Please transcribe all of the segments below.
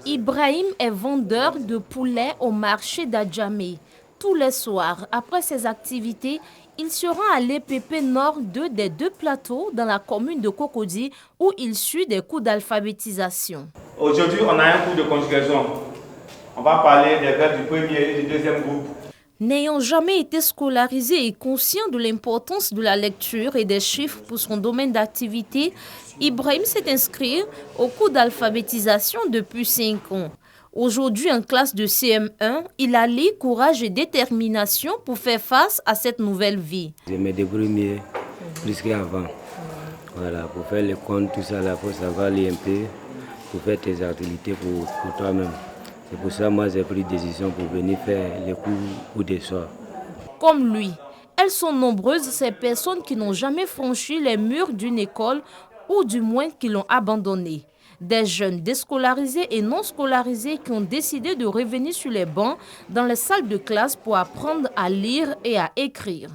Ibrahim est vendeur de poulet au marché d'Adjamé. Tous les soirs, après ses activités, il se rend à l'EPP Nord 2 des deux plateaux dans la commune de Cocody où il suit des cours d'alphabétisation. Aujourd'hui, on a un cours de conjugaison. On va parler des verbes du premier et du deuxième groupe. N'ayant jamais été scolarisé et conscient de l'importance de la lecture et des chiffres pour son domaine d'activité, Ibrahim s'est inscrit au cours d'alphabétisation depuis 5 ans. Aujourd'hui, en classe de CM1, il allie courage et détermination pour faire face à cette nouvelle vie. Je me débrouille mieux, plus qu'avant. Voilà, pour faire les comptes, tout ça, il faut savoir lire un peu, pour faire tes activités pour toi-même. C'est pour ça que moi j'ai pris décision pour venir faire les cours des soirs. Comme lui, elles sont nombreuses ces personnes qui n'ont jamais franchi les murs d'une école ou du moins qui l'ont abandonnée. Des jeunes déscolarisés et non scolarisés qui ont décidé de revenir sur les bancs dans les salles de classe pour apprendre à lire et à écrire.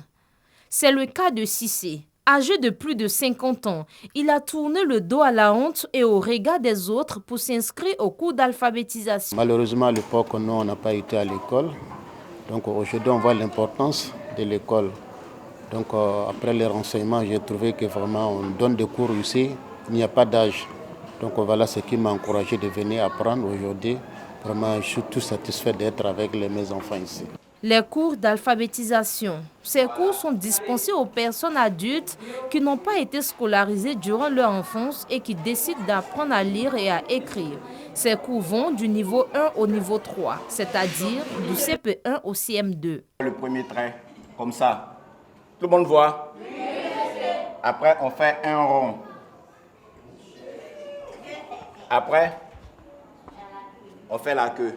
C'est le cas de Cissé. Âgé de plus de 50 ans, il a tourné le dos à la honte et au regard des autres pour s'inscrire au cours d'alphabétisation. Malheureusement, à l'époque, nous, on n'a pas été à l'école. Donc aujourd'hui, on voit l'importance de l'école. Donc après les renseignements, j'ai trouvé que vraiment on donne des cours ici, il n'y a pas d'âge. Donc voilà ce qui m'a encouragé de venir apprendre aujourd'hui. Vraiment, je suis tout satisfait d'être avec mes enfants ici. Les cours d'alphabétisation. Ces cours sont dispensés aux personnes adultes qui n'ont pas été scolarisées durant leur enfance et qui décident d'apprendre à lire et à écrire. Ces cours vont du niveau 1 au niveau 3, c'est-à-dire du CP1 au CM2. Le premier trait, comme ça. Tout le monde voit? Après, on fait un rond. Après, on fait la queue.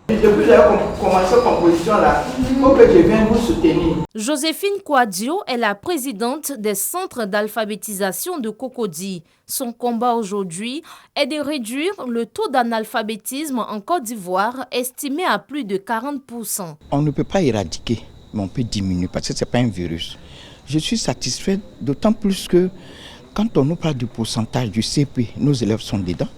Depuis que j'ai commencé cette composition-là, il faut que je vienne vous soutenir. Joséphine Kouadio est la présidente des centres d'alphabétisation de Cocody. Son combat aujourd'hui est de réduire le taux d'analphabétisme en Côte d'Ivoire, estimé à plus de 40%. On ne peut pas éradiquer, mais on peut diminuer parce que ce n'est pas un virus. Je suis satisfait d'autant plus que quand on nous parle du pourcentage du CP, nos élèves sont dedans.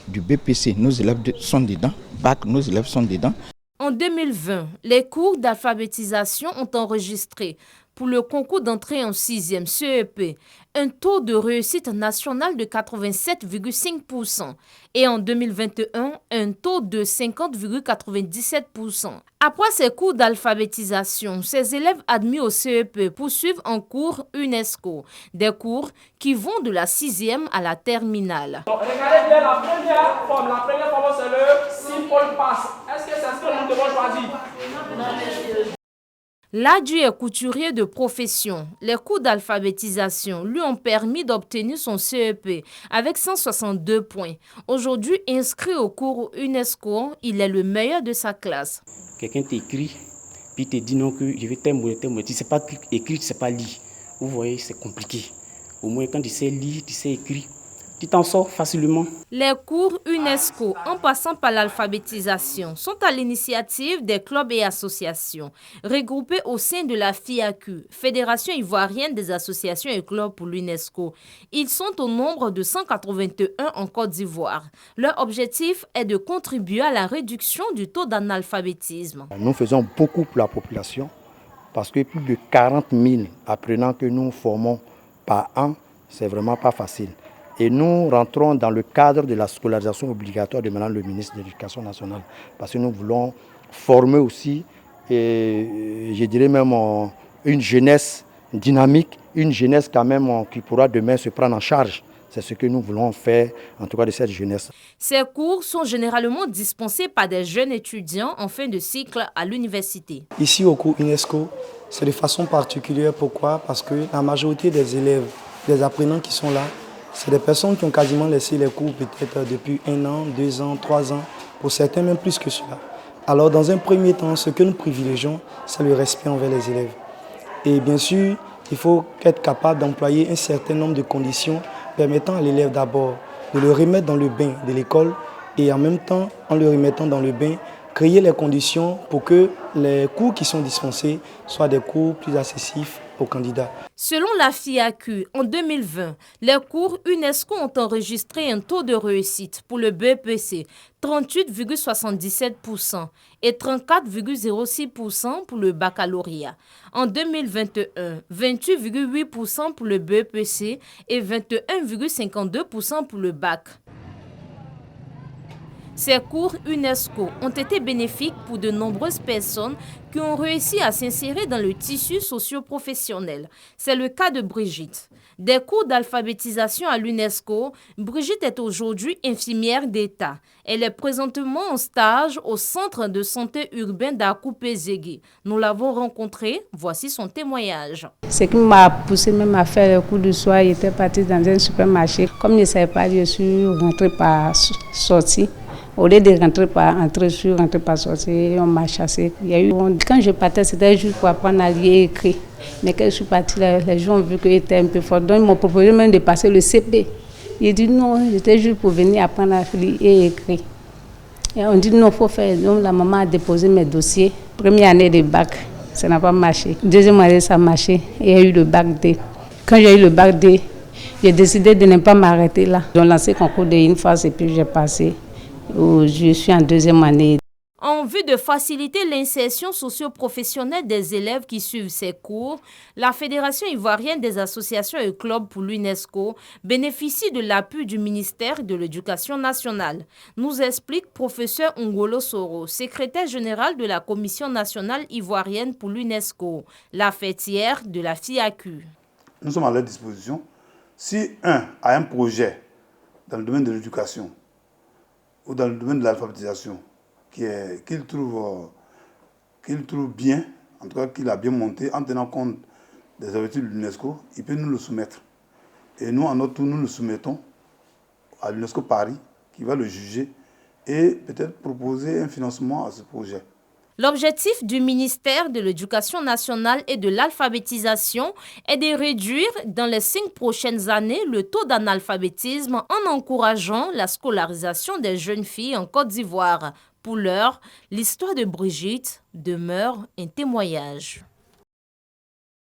Du BPC, nos élèves sont dedans. BAC, nos élèves sont dedans. En 2020, les cours d'alphabétisation ont enregistré pour le concours d'entrée en 6e CEP un taux de réussite national de 87,5% et en 2021, un taux de 50,97%. Après ces cours d'alphabétisation, ces élèves admis au CEP poursuivent en cours UNESCO, des cours qui vont de la 6e à la terminale. Donc, regardez bien la première forme. La première forme, c'est le simple pass. Est-ce que c'est ce que nous devons choisir? L'Adju est couturier de profession. Les cours d'alphabétisation lui ont permis d'obtenir son CEP avec 162 points. Aujourd'hui inscrit au cours UNESCO, il est le meilleur de sa classe. Quelqu'un t'écrit, puis te dit non que je vais t'aimer, tu ne sais pas écrire, tu ne sais pas lire. Vous voyez, c'est compliqué. Au moins quand tu sais lire, tu sais écrire, tu t'en sors facilement. Les cours UNESCO, en passant par l'alphabétisation, sont à l'initiative des clubs et associations regroupés au sein de la FIACU, Fédération ivoirienne des associations et clubs pour l'UNESCO. Ils sont au nombre de 181 en Côte d'Ivoire. Leur objectif est de contribuer à la réduction du taux d'analphabétisme. Nous faisons beaucoup pour la population parce que plus de 40 000 apprenants que nous formons par an, c'est vraiment pas facile. Et nous rentrons dans le cadre de la scolarisation obligatoire de Madame le ministre de l'Éducation nationale. Parce que nous voulons former aussi, et je dirais même une jeunesse dynamique, une jeunesse quand même qui pourra demain se prendre en charge. C'est ce que nous voulons faire, en tout cas de cette jeunesse. Ces cours sont généralement dispensés par des jeunes étudiants en fin de cycle à l'université. Ici au cours UNESCO, c'est de façon particulière. Pourquoi? Parce que la majorité des élèves, des apprenants qui sont là, c'est des personnes qui ont quasiment laissé les cours peut-être depuis 1 an, 2 ans, 3 ans, pour certains même plus que cela. Alors dans un premier temps, ce que nous privilégions, c'est le respect envers les élèves. Et bien sûr, il faut être capable d'employer un certain nombre de conditions permettant à l'élève d'abord de le remettre dans le bain de l'école et en même temps, en le remettant dans le bain, créer les conditions pour que les cours qui sont dispensés soient des cours plus accessibles aux candidats. Selon la FIAQ, en 2020, les cours UNESCO ont enregistré un taux de réussite pour le BEPC 38,77% et 34,06% pour le baccalauréat. En 2021, 28,8% pour le BEPC et 21,52% pour le bac. Ces cours UNESCO ont été bénéfiques pour de nombreuses personnes qui ont réussi à s'insérer dans le tissu socio-professionnel. C'est le cas de Brigitte. Des cours d'alphabétisation à l'UNESCO, Brigitte est aujourd'hui infirmière d'État. Elle est présentement en stage au centre de santé urbain d'Akoupé-Zégué. Nous l'avons rencontrée, voici son témoignage. Ce qui m'a poussé même à faire le cours du soir, j'étais partie dans un supermarché. Comme je ne savais pas, je suis rentrée par sortie. Au lieu de rentrer par entrée, je suis rentrée par sortie, on m'a chassé. Quand je partais, c'était juste pour apprendre à lire et écrire. Mais quand je suis partie, les gens ont vu que j'étais un peu forte. Donc ils m'ont proposé même de passer le CP. J'ai dit non, j'étais juste pour venir apprendre à lire et écrire. Et on dit non, il faut faire. Donc la maman a déposé mes dossiers. Première année de bac, ça n'a pas marché. Deuxième année, ça a marché et il y a eu le bac D. Quand j'ai eu le bac D, j'ai décidé de ne pas m'arrêter là. J'ai lancé le concours de une phase et puis j'ai passé. Je suis en deuxième année. En vue de faciliter l'insertion socio-professionnelle des élèves qui suivent ces cours, la Fédération ivoirienne des associations et clubs pour l'UNESCO bénéficie de l'appui du ministère de l'Éducation nationale, nous explique professeur Ngolo Soro, secrétaire général de la Commission nationale ivoirienne pour l'UNESCO, la fêtière de la FIAQ. Nous sommes à leur disposition. Si un a un projet dans le domaine de l'éducation, ou dans le domaine de l'alphabétisation, qu'il trouve bien, en tout cas qu'il a bien monté, en tenant compte des objectifs de l'UNESCO, il peut nous le soumettre. Et nous, en notre tour, nous le soumettons à l'UNESCO Paris, qui va le juger et peut-être proposer un financement à ce projet. L'objectif du ministère de l'Éducation nationale et de l'alphabétisation est de réduire dans les 5 prochaines années le taux d'analphabétisme en encourageant la scolarisation des jeunes filles en Côte d'Ivoire. Pour l'heure, l'histoire de Brigitte demeure un témoignage.